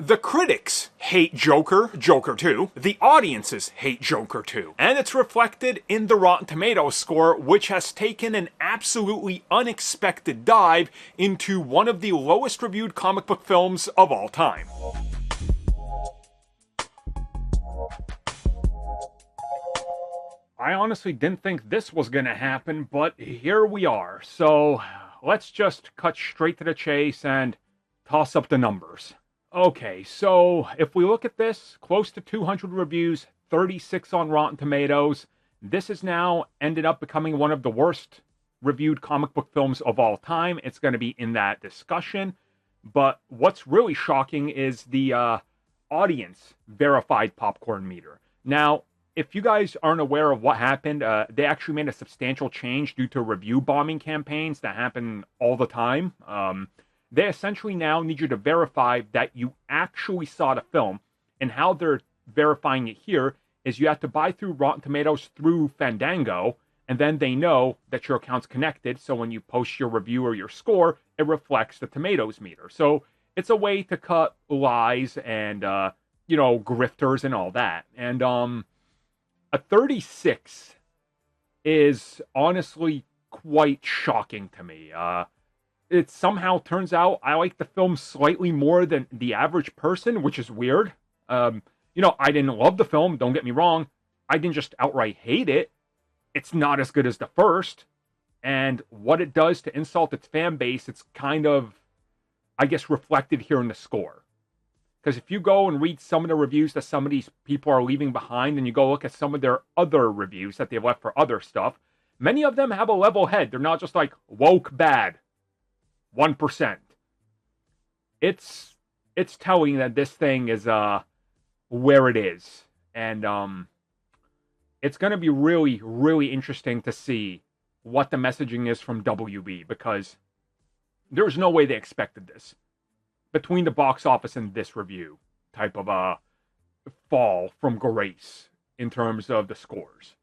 The critics hate Joker, Joker 2. The audiences hate Joker 2. And it's reflected in the Rotten Tomatoes score, which has taken an absolutely unexpected dive into one of the lowest reviewed comic book films of all time. I honestly didn't think this was going to happen, but here we are. So let's just cut straight to the chase and toss up the numbers. Okay, so if we look at this, close to 200 reviews, 36 on Rotten Tomatoes. This has now ended up becoming one of the worst reviewed comic book films of all time. It's going to be in that discussion. But what's really shocking is the audience verified popcorn meter. Now, if you guys aren't aware of what happened, they actually made a substantial change due to review bombing campaigns that happen all the time. They essentially now need you to verify that you actually saw the film. And how they're verifying it here is you have to buy through Rotten Tomatoes through Fandango, and then they know that your account's connected. So when you post your review or your score, it reflects the Tomatoes meter. So it's a way to cut lies and, grifters and all that. And a 36 is honestly quite shocking to me. It somehow turns out I like the film slightly more than the average person, which is weird. I didn't love the film, don't get me wrong. I didn't just outright hate it. It's not as good as the first. And what it does to insult its fan base, it's kind of, I guess, reflected here in the score. Because if you go and read some of the reviews that some of these people are leaving behind, and you go look at some of their other reviews that they've left for other stuff, many of them have a level head. They're not just like, woke bad. 1%. It's telling that this thing is where it is. And it's going to be really, really interesting to see what the messaging is from WB, because there's no way they expected this. Between the box office and this review type of fall from grace in terms of the scores.